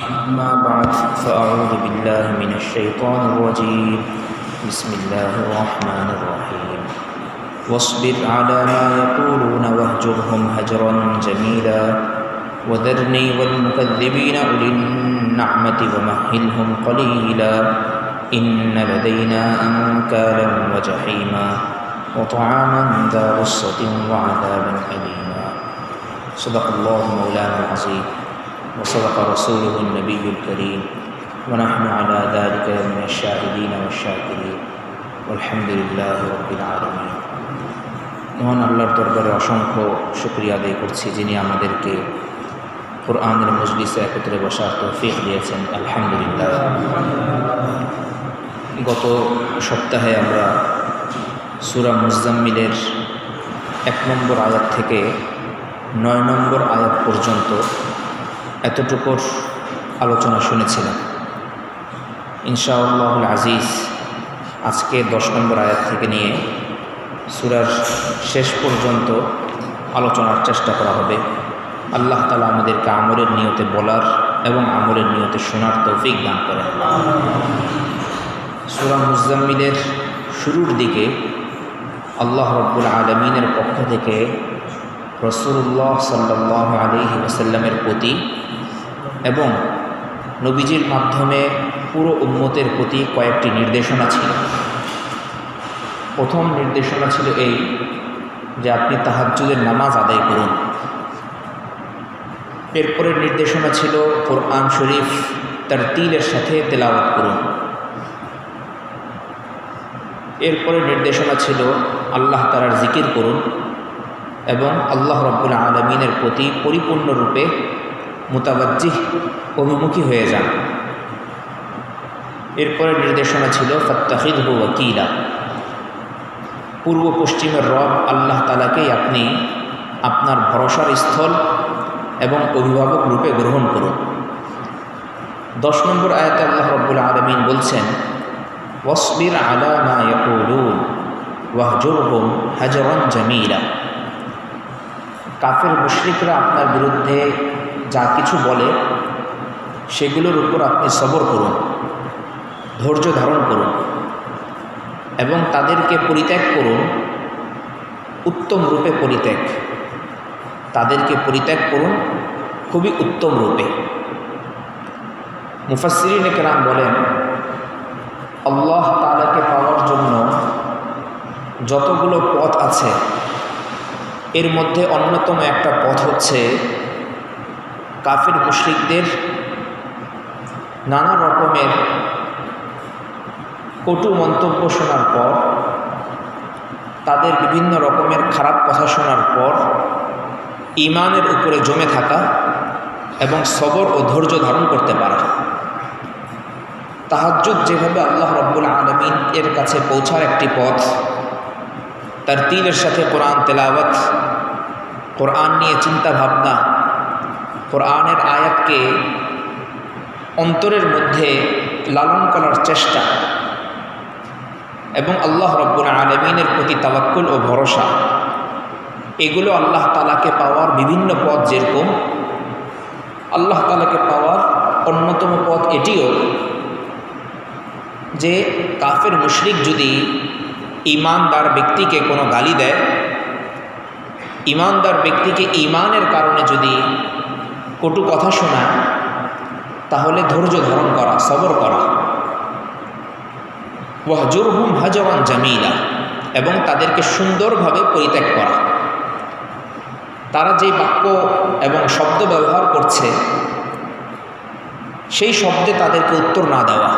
أما بعد فأعوذ بالله من الشيطان الرجيم بسم الله الرحمن الرحيم واصبر على ما يقولون واهجرهم هجرا جميلا وذرني والمكذبين أولي النعمة ومهلهم قليلا إن لدينا أنكالا وجحيما وطعاما ذا غصة وعذابا أليما صدق الله مولانا العظيم وصدق رسوله النبي الكريم ونحن على ذلك من الشاهدين والشاكرين والحمد لله رب العالمين। মহান আল্লাহর দরবারে অসংখ্য শুকরিয়া আদায় করছি, যিনি আমাদেরকে কোরআনের মজলিসে একত্রে বসার তৌফিক দিয়েছেন। আলহামদুলিল্লাহ। গত সপ্তাহে আমরা সূরা মুজাম্মিলের 1 নম্বর আয়াত থেকে 9 নম্বর আয়াত পর্যন্ত এতটুকুর আলোচনা শুনেছিলাম। ইনশাআল্লাহুল আজিজ আজকে 10 নম্বর আয়াত থেকে নিয়ে সূরার শেষ পর্যন্ত আলোচনার চেষ্টা করা হবে। আল্লাহ তাআলা আমাদেরকে আমলের নিয়তে বলার এবং আমলের নিয়তে শোনার তৌফিক দান করেন। সূরা মুজাম্মিলের শুরুর দিকে আল্লাহ রাব্বুল আলামিনের পক্ষ থেকে রাসূলুল্লাহ সাল্লাল্লাহু আলাইহি ওয়াসাল্লামের প্রতি এবং নবীজির মাধ্যমে পুরো উম্মতের প্রতি কয়েকটি নির্দেশনা ছিল। প্রথম নির্দেশনা ছিল এই যে আপনি তাহাজ্জুদের নামাজ আদায় করুন। এরপরের নির্দেশনা ছিল কোরআন শরীফ তারতিলের সাথে তেলাওয়াত করুন। এরপরের নির্দেশনা ছিল আল্লাহ তাআলার জিকির করুন এবং আল্লাহ রাব্বুল আলামিনের প্রতি পরিপূর্ণরূপে মুতাওয়াজ্জিহ অভিমুখী হয়ে যান। এরপরের নির্দেশনা ছিল ফাত্তাখিযহু ওয়াকিলা, পূর্ব পশ্চিমের রব আল্লাহ তাআলাকেই আপনি আপনার ভরসার স্থল এবং অভিভাবক রূপে গ্রহণ করুন। 10 নম্বর আয়াতে আল্লাহ রাব্বুল আলামিন বলছেন ওয়াসবির আলা মা ইয়াকুলুন ওয়াহজুরহুম হাজরান জামিলা। কাফের মুশরিকরা আপনার বিরুদ্ধে যা কিছু বলে সেগুলোর উপর আপনি সবর করুন, ধৈর্য ধারণ করুন এবং তাদেরকে পরিত্যাগ করুন উত্তম রূপে পরিত্যাগ। তাদেরকে পরিত্যাগ করুন খুবই উত্তম রূপে। মুফাসসিরিনে কেরাম বলেন আল্লাহ তাআলাকে পাওয়ার জন্য যতগুলো পথ আছে এর মধ্যে অন্যতম একটা পথ হচ্ছে কাফির মুশরিকদের নানা রকমের কটু মন্তব্য শোনার পর, তাদের বিভিন্ন রকমের খারাপ কথা শোনার পর ঈমানের উপরে জমে থাকা এবং সবর ও ধৈর্য ধারণ করতে পারা। তাহাজ্জুদ যেভাবে আল্লাহ রাব্বুল আলামিন এর কাছে পৌঁছার একটি পথ, তারতিলের সাথে কোরআন তেলাওয়াত, কোরআন নিয়ে চিন্তা ভাবনা, কোরআনের আয়াতকে অন্তরের মধ্যে লালন করার চেষ্টা এবং আল্লাহ রাব্বুল আলামিনের প্রতি তাওয়াক্কুল ও ভরসা, এগুলো আল্লাহ তাআলাকে পাওয়ার বিভিন্ন পথ। যেরকম আল্লাহ তাআলাকে পাওয়ার অন্যতম পথ এটিও যে কাফের মুশরিক যদি ঈমানদার ব্যক্তিকে কোনো গালি দেয়, ঈমানদার ব্যক্তিকে ঈমানের কারণে যদি কটু কথা শোনায়, তাহলে ধৈর্য ধারণ করা, সবর করা। ওয়াহজুরহুম হাজরান জামিলা, এবং তাদেরকে সুন্দরভাবে পরিত্যাগ করা। তারা যেই বাক্য এবং শব্দ ব্যবহার করছে সেই শব্দে তাদেরকে উত্তর না দেওয়া।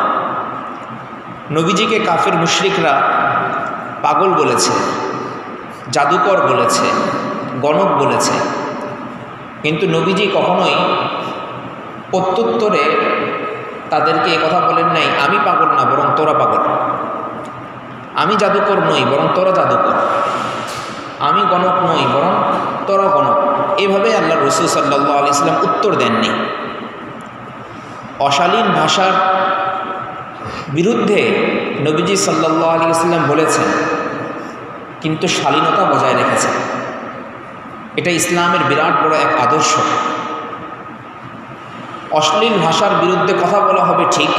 নবীজিকে কাফির মুশরিকরা পাগল বলেছে, জাদুকর বলেছে, গণক বলেছে, কিন্তু নবীজি কখনোই প্রত্যুত্তরে তাদেরকে এ কথা বলেন নাই আমি পাগল না বরং তোরা পাগল, আমি জাদুকর নই বরং তোরা জাদুকর, আমি গণক নই বরং তোরা গণক। এভাবে আল্লাহ রাসূল সাল্লাল্লাহু আলাইহি ওয়াসাল্লাম উত্তর দেননি। অশালীন ভাষার বিরুদ্ধে নবীজি সাল্লাল্লাহু আলাইহি ওয়াসাল্লাম বলেছেন, কিন্তু শালীনতা বজায় রেখেছেন। এটা ইসলামের বিরাট বড় এক আদর্শ। অশ্লীল ভাষার বিরুদ্ধে কথা বলা হবে ঠিক,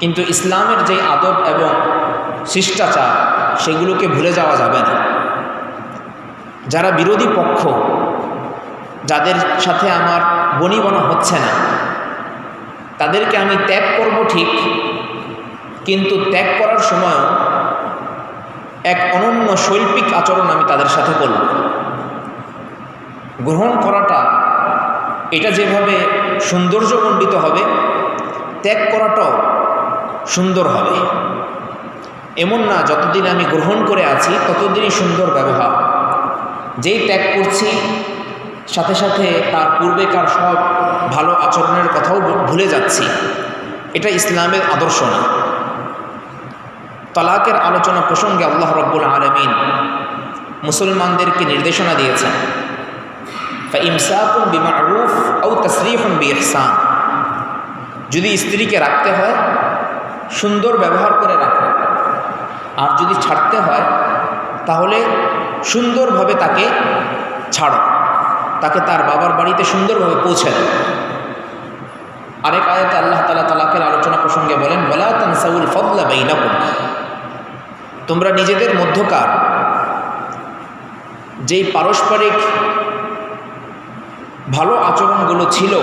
কিন্তু ইসলামের যে আদব এবং শিষ্টাচার সেগুলোকে ভুলে যাওয়া যাবে না। যারা বিরোধী পক্ষ, যাদের সাথে আমার বনিবনা হচ্ছে না, তাদেরকে আমি ত্যাগ করব ঠিক, কিন্তু ত্যাগ করার সময় এক অনন্য শৈল্পিক আচরণ আমি তাদের সাথে করব। গ্রহণ করাটা এটা যেভাবে সৌন্দর্যমণ্ডিত হবে, ত্যাগ করাটাও সুন্দর হবে। এমন না যতদিন আমি গ্রহণ করে আছি ততদিনই সুন্দর ব্যবহার, যেই ত্যাগ করছি সাথে সাথে তার পূর্বেকার সব ভালো আচরণের কথাও ভুলে যাচ্ছি। এটা ইসলামের আদর্শ না। তালাকের আলোচনা প্রসঙ্গে আল্লাহ রাব্বুল আলামিন মুসলমানদেরকে নির্দেশনা দিয়েছেন, ফাইমসাকুন বিমারুফ আও তাসরিহুন বিইহসান। যদি স্ত্রীকে রাখতে হয় সুন্দর ব্যবহার করে রাখো, আর যদি ছাড়তে হয় তাহলে সুন্দরভাবে তাকে ছাড়ো, তাকে তার বাবার বাড়িতে সুন্দরভাবে পৌঁছে দাও। আরেক আয়াতে আল্লাহ তাআলা তালাকের আলোচনা প্রসঙ্গে বলেন, ওয়ালা তানসাউল ফাদলা বাইনাকুম। তোমরা নিজেদের মধ্যকার যেই পারস্পরিক ভালো আচরণগুলো ছিল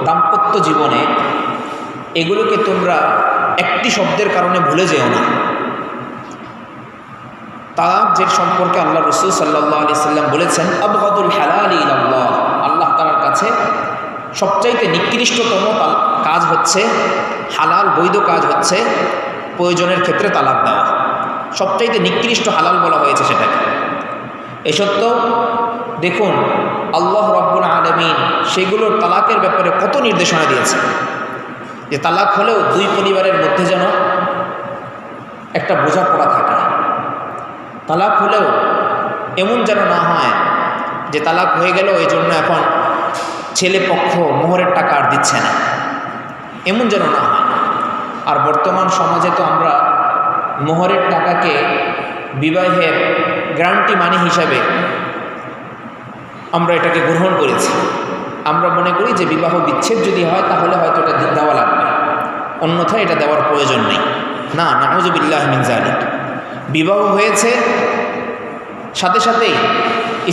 দাম্পত্য জীবনে, এগুলোকে তোমরা একটি শব্দের কারণে ভুলে যেও না। তালাক যে সম্পর্কে আল্লাহ রাসূল সাল্লাল্লাহু আলাইহি সাল্লাম বলেছেন, আবগাদুল হালালি ইলাল্লাহ, আল্লাহ তাআলার কাছে সবচাইতে নিকৃষ্টতম কাজ হচ্ছে, হালাল বৈধ কাজ হচ্ছে প্রয়োজনের ক্ষেত্রে তালাক দেওয়া। সবচাইতে নিকৃষ্ট হালাল বলা হয়েছে সেটাকে। এ সত্ত্বেও দেখুন আল্লাহ রাব্বুল আলামিন সেগুলোর তালাকের ব্যাপারে কত নির্দেশনা দিয়েছে, যে তালাক হলেও দুই পরিবারের মধ্যে যেন একটা বোঝাপড়া থাকে। তালাক হলেও এমন যেন না হয় যে তালাক হয়ে গেল এই জন্য এখন ছেলে পক্ষ মোহরের টাকা আর দিচ্ছে না, এমন যেন না হয়। আর বর্তমান সমাজে তো আমরা মোহরের টাকাকে বিবাহের গ্যারান্টি মানি হিসাবে আমরা এটাকে গ্রহণ করেছি। আমরা মনে করি যে বিবাহ বিচ্ছেদ যদি হয় তাহলে হয়তো এটা দেওয়া লাগবে, অন্যথায় এটা দেওয়ার প্রয়োজন নেই। না, নাউযুবিল্লাহি মিন যালিক। বিবাহ হয়েছে, সাথে সাথেই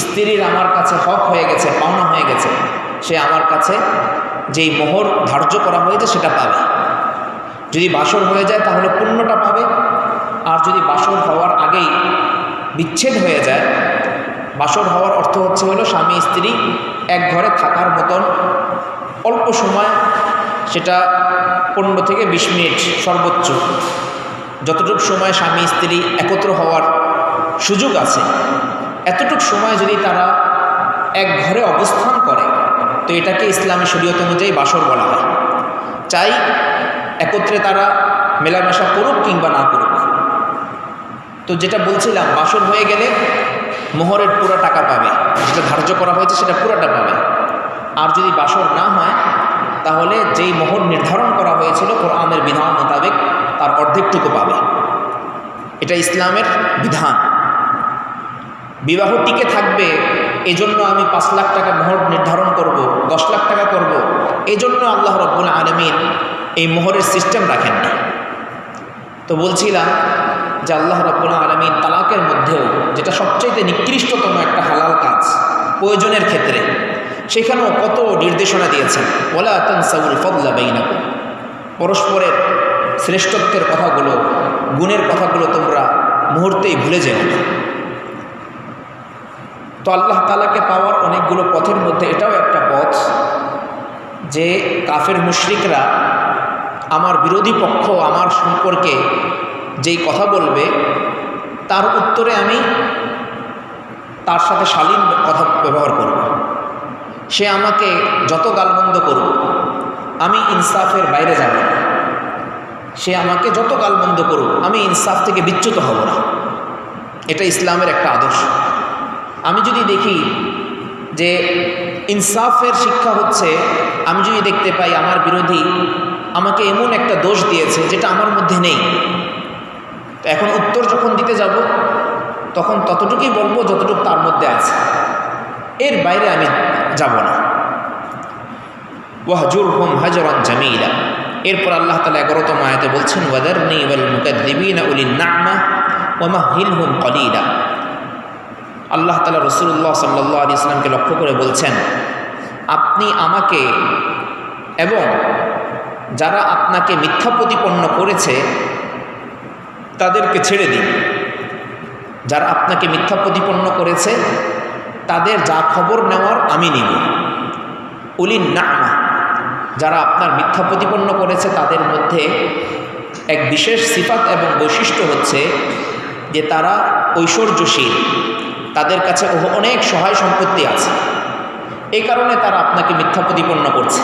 স্ত্রীর আমার কাছে হক হয়ে গেছে, পাওনা হয়ে গেছে, সে আমার কাছে যেই মোহর ধার্য করা হয়েছে সেটা পাবে। যদি বাসর হয়ে যায় তাহলে পূর্ণটা পাবে, আর যদি বাসর হওয়ার আগেই বিচ্ছেদ হয়ে যায়, বাসর হওয়ার অর্থ হলো স্বামী স্ত্রী এক ঘরে থাকার মতন অল্প সময়, সেটা 15 থেকে 20 মিনিট সর্বোচ্চ, যতটুকু সময় স্বামী স্ত্রী একত্র হওয়ার সুযোগ আছে, এতটুকু সময় যদি তারা এক ঘরে অবস্থান করে তো এটাকে ইসলামী শরীয়ত অনুযায়ী বাসর বলা হয়। চাই একত্রে তারা মেলামেশা করুক কিংবা না করুক। তো যেটা বলছিলাম, বাসর হয়ে গেলে মোহরের পুরো টাকা পাবে, যেটা ধার্য করা হয়েছে সেটা পুরোটা পাবে। আর যদি বাসর না হয় তাহলে যেই মোহর নির্ধারণ করা হয়েছিল কোরআনের বিধান মোতাবেক তার অর্ধেকটুকু পাবে। এটা ইসলামের বিধান। বিবাহ টিকে থাকবে এজন্য আমি 5 লাখ টাকা মোহর নির্ধারণ করব, 10 লাখ টাকা করব, এজন্য আল্লাহ রাব্বুল আলামিন এই মোহরের সিস্টেম রাখেন না। তো বলছিলাম যে আল্লাহ রাব্বুল আলামিন তালাকের মধ্যেও যেটা সবচাইতে নিকৃষ্টতম একটা হালাল কাজ প্রয়োজনের ক্ষেত্রে, সেখানেও কত নির্দেশনা দিয়েছেন। ওয়ালা তানসাউল ফাদলা বাইনাকুম, পরস্পরের শ্রেষ্ঠত্বের কথাগুলো, গুণের কথাগুলো তোমরা মুহূর্তেই ভুলে যেও না। তো আল্লাহ তাআলাকে পাওয়ার অনেকগুলো পথের মধ্যে এটাও একটা পথ যে কাফের মুশরিকরা আমার বিরোধী পক্ষ আমার সম্পর্কে যেই কথা বলবে তার উত্তরে আমি তার সাথে শালীন কথা ব্যবহার করব। সে আমাকে যত গালমন্দ করুক আমি ইনসাফের বাইরে যাব না, সে আমাকে যত গালমন্দ করুক আমি ইনসাফ থেকে বিচ্যুত হব না। এটা ইসলামের একটা আদর্শ। আমি যদি দেখি যে ইনসাফের শিক্ষা হচ্ছে, আমি যদি দেখতে পাই আমার বিরোধী আমাকে এমন একটা দোষ দিয়েছে যেটা আমার মধ্যে নেই, তো এখন উত্তর যখন দিতে যাব তখন ততটুকুই বলবো যতটুকু তার মধ্যে আছে, এর বাইরে আমি যাব না। ওয়াহজুরহুম হাজরান জামিলা। এরপর আল্লাহ তাআলা 11তম আয়াতে বলছেন ওয়াদারনি ওয়াল মুকাদ্দিবিনা উলিন না'মা ওয়া মাহহিলহুম কলিলা। আল্লাহ তাআলা রাসূলুল্লাহ সাল্লাল্লাহু আলাইহি ওয়াসাল্লামকে লক্ষ্য করে বলছেন, আপনি আমাকে এবং যারা আপনাকে মিথ্যা প্রতিপন্ন করেছে তাদেরকে ছেড়ে দিন। যারা আপনাকে মিথ্যা প্রতিপন্ন করেছে তাদের যা খবর নেওয়ার আমি নিব। উলিন না'মা, যারা আপনার মিথ্যা প্রতিপন্ন করেছে তাদের মধ্যে এক বিশেষ সিফাত এবং বৈশিষ্ট্য হচ্ছে যে তারা ঐশ্বর্যশীল, তাদের কাছে অনেক সহায় সম্পত্তি আছে, এই কারণে তারা আপনাকে মিথ্যা প্রতিপন্ন করছে।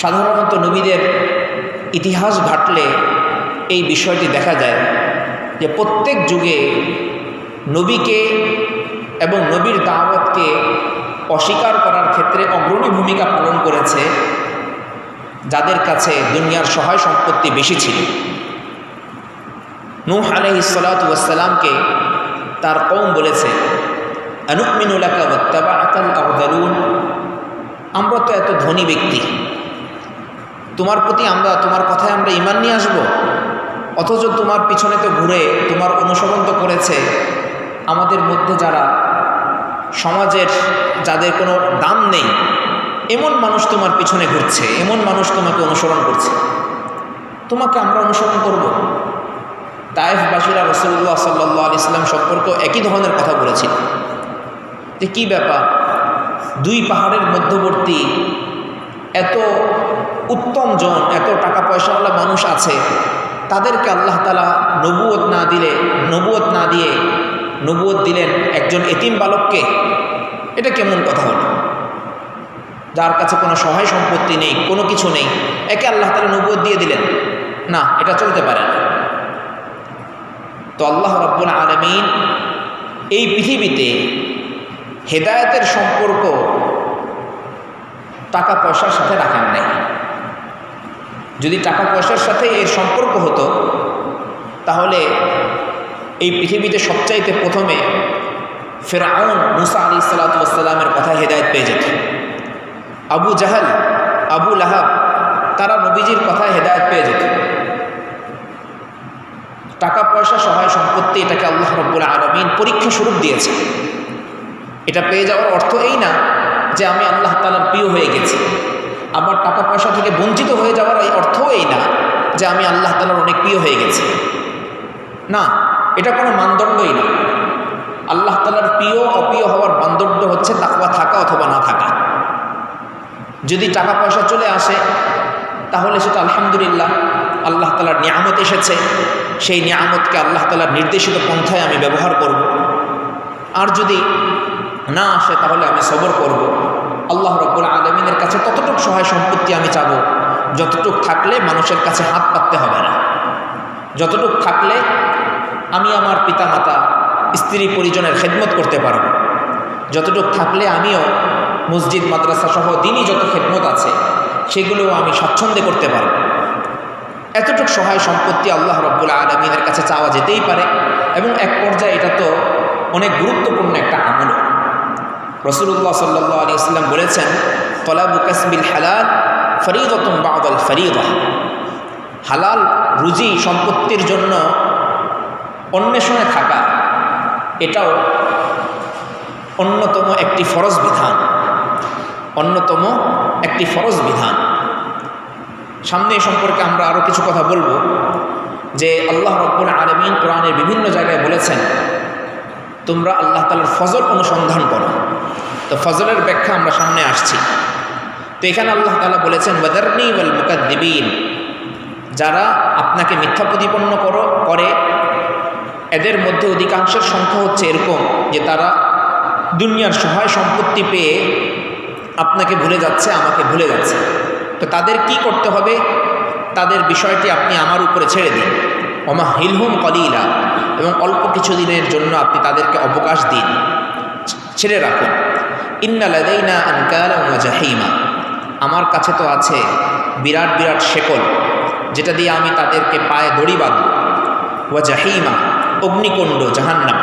সাধারণত নবীদের ইতিহাস ঘাটলে এই বিষয়টি দেখা যায় যে প্রত্যেক যুগে নবীকে এবং নবীর দাওয়াতকে অস্বীকার করার ক্ষেত্রে অগ্রণী ভূমিকা পালন করেছে যাদের কাছে দুনিয়ার সহায় সম্পত্তি বেশি ছিল। নূহ আলাইহিস সালাতু ওয়াস সালামকে তার কওম বলেছে, আনুমিনু লাকা ওয়াত্তাবা'আকাল আরযালুন, আমরা তো এত ধনী ব্যক্তি, তোমার প্রতি তোমার কথায় আমরা ঈমান নিয়ে আসব, অথচ তোমার পিছনে তো ঘুরে তোমার অনুসরণ তো করেছে আমাদের মধ্যে যারা সমাজের যাদের কোনো দাম নেই এমন মানুষ তোমার পিছনে ঘুরছে, এমন মানুষ তোমাকে অনুসরণ করছে, তোমাকে আমরা অনুসরণ করব। তায়েফবাসীরা রাসূলুল্লাহ সাল্লাল্লাহু আলাইহি ওয়াসাল্লাম সম্পর্কে একই ধরনের কথা বলেছিল যে কী ব্যাপার, দুই পাহাড়ের মধ্যবর্তী এত উত্তম জন, এত টাকা পয়সাওয়ালা মানুষ আছে, তাদেরকে আল্লাহ তাআলা নবুয়ত না দিয়ে নবুয়ত দিলেন একজন এতিম বালককে। এটা কেমন কথা হলো? যার কাছে কোনো সহায় সম্পত্তি নেই, কোনো কিছু নেই, একে আল্লাহ তাআলা নবুয়ত দিয়ে দিলেন? না, এটা চলতে পারে না। তো আল্লাহ রাব্বুল আলামিন এই পৃথিবীতে হেদায়েতের সম্পর্ক টাকা পয়সার সাথে রাখেন নাই। যদি টাকা পয়সার সাথে এর সম্পর্ক হতো তাহলে এই পৃথিবীতে সবচাইতে প্রথমে ফিরআউন মূসা আলাইহিস সালাতু ওয়াস সালামের কথায় হেদায়েত পেয়ে যেত। আবু জাহাল, আবু লাহাব, তারা নবীজির কথায় হেদায়েত পেয়ে যেত। টাকা পয়সা সহায় সম্পত্তি এটাকে আল্লাহ রাব্বুল আলামিন পরীক্ষা স্বরূপ দিয়েছে। এটা পেয়ে যাওয়ার অর্থ এই না যে আমি আল্লাহ তাআলার প্রিয় হয়ে গেছি। আবার টাকা পয়সা থেকে বঞ্চিত হয়ে যাওয়ার এই অর্থও এই না যে আমি আল্লাহ তাআলার অনেক প্রিয় হয়ে গেছি। না, এটা কোনো মানদণ্ডই না। আল্লাহ তাআলার প্রিয় অপ্রিয় হওয়ার মানদণ্ড হচ্ছে তাকওয়া থাকা অথবা না থাকা। যদি টাকা পয়সা চলে আসে তাহলে সেটা আলহামদুলিল্লাহ, আল্লাহ তাআলার নিয়ামত এসেছে, সেই নিয়ামতকে আল্লাহ তাআলার নির্দেশিত পন্থায় আমি ব্যবহার করব। আর যদি না আসে তাহলে আমি সবর করব। আল্লাহ রাব্বুল আলামিনের কাছে ততটুক সহায় সম্পত্তি আমি চাব যতটুক থাকলে মানুষের কাছে হাত পাততে হবে না, যতটুক থাকলে আমি আমার পিতামাতা স্ত্রী পরিজনের খেদমত করতে পারব, যতটুক থাকলে আমিও মসজিদ মাদ্রাসা সহ দিনই যত খেদমত আছে সেগুলোও আমি স্বাচ্ছন্দ্যে করতে পারব। এতটুক সহায় সম্পত্তি আল্লাহ রাব্বুল আলামিনের কাছে চাওয়া যেতেই পারে এবং এক পর্যায়ে এটা তো অনেক গুরুত্বপূর্ণ একটা আমল। রাসূলুল্লাহ সাল্লাল্লাহু আলাইহি ওয়াসাল্লাম বলেছেন, তলাবু কাসবিল হালাল ফরিদাতুন বা'দাল ফরিদা। হালাল রুজি সম্পত্তির জন্য অন্বেষণে থাকা এটাও অন্যতম একটি ফরজ বিধান, অন্যতম একটি ফরজ বিধান। সামনে এ সম্পর্কে আমরা আরও কিছু কথা বলবো যে আল্লাহ রাব্বুল আলামিন কোরআনের বিভিন্ন জায়গায় বলেছেন তোমরা আল্লাহ তাআলার ফজল অনুসন্ধান করো। তো ফজলের ব্যাখ্যা আমরা সামনে আসছি। তো এখানে আল্লাহ তাআলা বলেছেন ওয়াদারনি ওয়াল মুকাদ্দিবিন, যারা আপনাকে মিথ্যা প্রতিপন্ন করে এদের মধ্যে অধিকাংশের সংখ্যা হচ্ছে এরকম যে তারা দুনিয়ার সহায় সম্পত্তি পেয়ে আপনাকে ভুলে যাচ্ছে, আমাকে ভুলে যাচ্ছে। তো তাদের কি করতে হবে? তাদের বিষয়টি আপনি আমার উপরে ছেড়ে দিন। ওমা হিলহুম কলিলা, এবং অল্প কিছু দিনের জন্য আপনি তাদেরকে অবকাশ দিন, ছেড়ে রাখুন। ইন্না লাদাইনা আনকালা ওয়া জাহিমা, আমার কাছে তো আছে বিরাট বিরাট শেকল যেটা দিয়ে আমি তাদেরকে পায়ে দড়ি বাঁধব। ওয়া জাহিমা, অগ্নিকুণ্ড জাহান্নাম।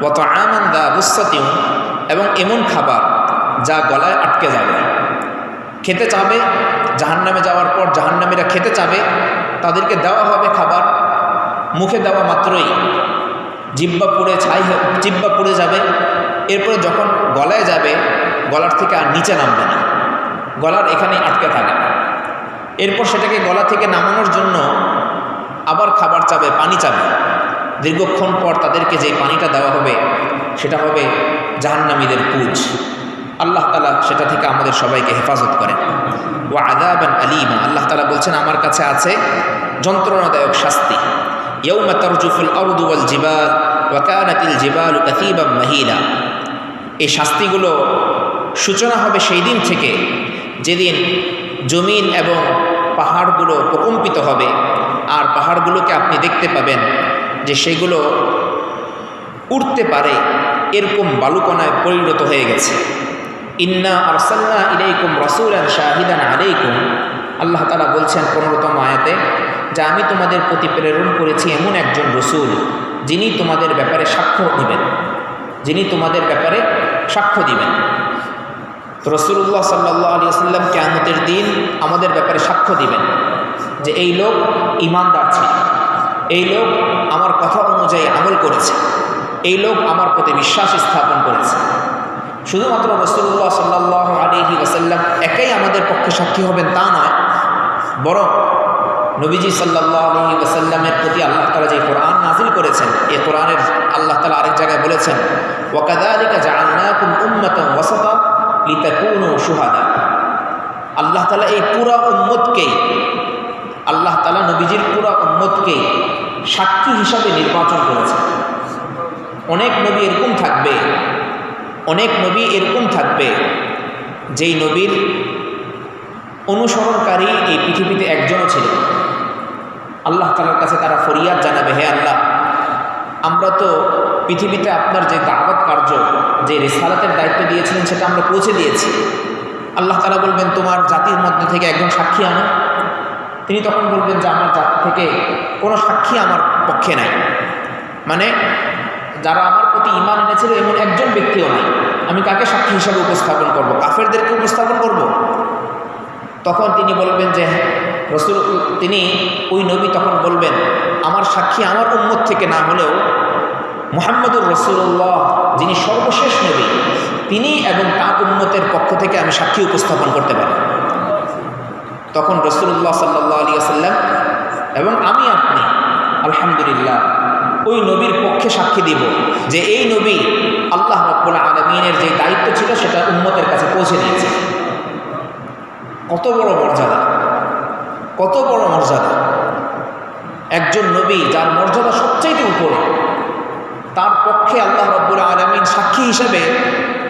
ওয়া তাআমান দা গুসসাতিন, এবং এমন খাবার যা গলায় আটকে যাবে। খেতে চাবে, জাহান্নামে যাওয়ার পর জাহান্নামীরা খেতে চাবে, তাদেরকে দেওয়া হবে খাবার, মুখে দেওয়া মাত্রই জিহ্বা পুড়ে যাবে। এরপরে যখন গলায় যাবে, গলার থেকে আর নিচে নামবে না, গলার এখানে আটকে থাকে। এরপর সেটাকে গলা থেকে নামানোর জন্য আবার খাবার চাবে, পানি চাবে। দীর্ঘক্ষণ পর তাদেরকে যে পানিটা দেওয়া হবে সেটা হবে জাহান্নামীদের পুজ। আল্লাহ তাআলা সেটা থেকে আমাদের সবাইকে হেফাজত করেন। ওয়া আযাবান আলীমা, আল্লাহ তাআলা বলছেন আমার কাছে আছে যন্ত্রণাদায়ক শাস্তি। ইয়াউমা তারজুফুল আরদু ওয়াল জিবাল ওয়া কানাতিল জিবালু কাসীবাম মাহিলা। এই শাস্তিগুলো সূচনা হবে সেই দিন থেকে যেদিন জমিন এবং পাহাড়গুলো প্রকম্পিত হবে, আর পাহাড়গুলোকে আপনি দেখতে পাবেন যে সেগুলো উঠতে পারে, এরকম বালুকণায় পরিণত হয়ে গেছে। ইন্না আরসালনা ইলাইকুম রাসূলান শাহিদান আলাইকুম, আল্লাহ তাআলা বলছেন 15তম আয়াতে যে আমি তোমাদের প্রতি প্রেরণ করেছি এমন একজন রসুল যিনি তোমাদের ব্যাপারে সাক্ষ্য দিবেন, সাক্ষ্য দিবেন। তো রাসূলুল্লাহ সাল্লাল্লাহু আলাইহি ওয়াসাল্লাম কিয়ামতের দিন আমাদের ব্যাপারে সাক্ষ্য দিবেন যে এই লোক ঈমানদার ছিল, এই লোক আমার কথা অনুযায়ী আমল করেছে, এই লোক আমার প্রতি বিশ্বাস স্থাপন করেছে। শুধুমাত্র রাসূলুল্লাহ সাল্লাল্লাহু আলাইহি ওয়াসাল্লাম একাই আমাদের পক্ষে সাক্ষী হবেন তা নয়, বরং নবীজি সাল্লাল্লাহু আলাইহি ওয়াসাল্লামের প্রতি আল্লাহ তাআলা যে কোরআন নাযিল করেছেন, এই কোরআনের আল্লাহ তাআলা আরেক জায়গায় বলেছেন ওয়া কাযালিকা জাআলনাকুম উম্মাতান ওয়াসাতা লিতাকুনু শুহাদা। আল্লাহ তাআলা এই পুরা উম্মতকেই, আল্লাহ তাআলা নবীজির পুরা উম্মতকেই সাক্ষী হিসাবে নির্বাচন করেছেন। অনেক নবী এরকম থাকবে যেই নবীর অনুসরণকারী এই পৃথিবীতে একজনও ছিল। আল্লাহ তাআলার কাছে তারা ফরিয়াদ জানাবে, হে আল্লাহ, আমরা তো পৃথিবীতে আপনার যে দাওয়াত কার্য, যে রিসালাতের দায়িত্ব দিয়েছিলেন সেটা আমরা পৌঁছে দিয়েছি। আল্লাহ তাআলা বলবেন তোমার জাতির মধ্যে থেকে একজন সাক্ষী আনো। তিনি তখন বলবেন যে আমার জাতি থেকে কোনো সাক্ষী আমার পক্ষে নাই, মানে যারা আমার প্রতি ঈমান এনেছিল এমন একজন ব্যক্তিও নাই, আমি কাকে সাক্ষী হিসাবে উপস্থাপন করব? কাফেরদেরকে উপস্থাপন করব? তখন তিনি বলবেন যে ওই নবী তখন বলবেন আমার সাক্ষী আমার উম্মত থেকে না হলেও মুহাম্মদুর রাসূলুল্লাহ যিনি সর্বশেষ নবী, তিনি এবং তার উম্মতের পক্ষ থেকে আমি সাক্ষী উপস্থাপন করতে পারি। তখন রাসূলুল্লাহ সাল্লাল্লাহু আলাইহি ওয়াসাল্লাম এবং আমি আপনি আলহামদুলিল্লাহ ওই নবীর পক্ষে সাক্ষী দিব যে এই নবী আল্লাহ রাব্বুল আলামিনের যে দায়িত্ব ছিল সেটা উম্মতের কাছে পৌঁছে দিয়েছে। কত বড় মর্যাদা! একজন নবী যার মর্যাদা সবচাইতে উপরে, তার পক্ষে আল্লাহ রাব্বুল আলামিন সাক্ষী হিসেবে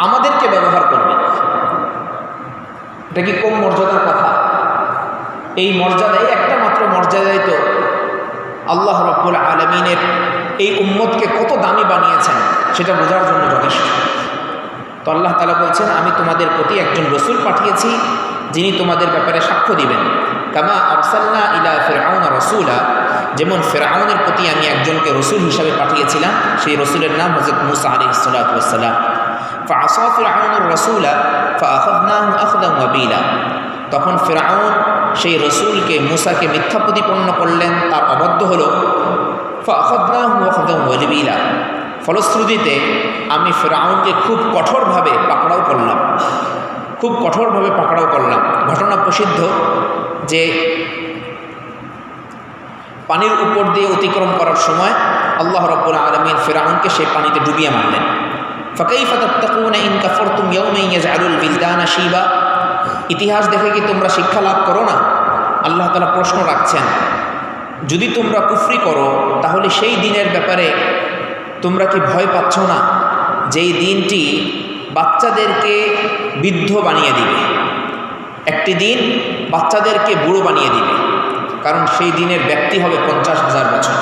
আমাদেরকে ব্যবহার করবে। এটা কি কম মর্যাদার কথা? এই মর্যাদায়, একটা মাত্র মর্যাদায় তো আল্লাহ রাব্বুল আলামিনের এই উম্মতকে কত দামি বানিয়েছেন সেটা বোঝার জন্য যথেষ্ট। তো আল্লাহ তাআলা বলছেন আমি তোমাদের প্রতি একজন রসুল পাঠিয়েছি যিনি তোমাদের ব্যাপারে সাক্ষ্য দিবেন। কামা আরসালনা ইলা ফিরআউনা রাসূলা, যেমন ফিরআউনের প্রতি আমি একজনকে রসুল হিসাবে পাঠিয়েছিলাম, সেই রসুলের নাম হযরত মূসা আলাইহিস সালাতু ওয়াস সালাম। ফাআসা ফিরআউনুর রাসূলা ফাআখাযনাহু আখযান ওয়াবিলা। তখন ফিরআউন সেই রসুলকে, মূসাকে মিথ্যা প্রতিপন্ন করলেন, তার অবাধ্য হলো। ফাআখাযনাহু আখযান ওয়াবিলা, ফলশ্রুতিতে আমি ফিরআউনকে খুব কঠোরভাবে পাকড়াও করলাম। ঘটনা প্রসিদ্ধ যে পানির উপর দিয়ে অতিক্রম করার সময় আল্লাহ রাব্বুল আলামিন ফিরআউনকে সেই পানিতে ডুবিয়ে মারলেন। ফাকাইফা তাত্তাকুনা ইন কাফারতুম ইয়াওমান ইয়াজআলুল বিলদানা শিবা। ইতিহাস দেখে কি তোমরা শিক্ষা লাভ করো না? আল্লাহ তাআলা প্রশ্ন রাখছেন, যদি তোমরা কুফরি করো তাহলে সেই দিনের ব্যাপারে তোমরা কি ভয় পাচ্ছ না, যেই দিনটি বাচ্চাদেরকে বৃদ্ধ বানিয়ে দিবে? একটি দিন বাচ্চাদেরকে বুড়ো বানিয়ে দিবে, কারণ সেই দিনের ব্যক্তি হবে 50,000 বছর।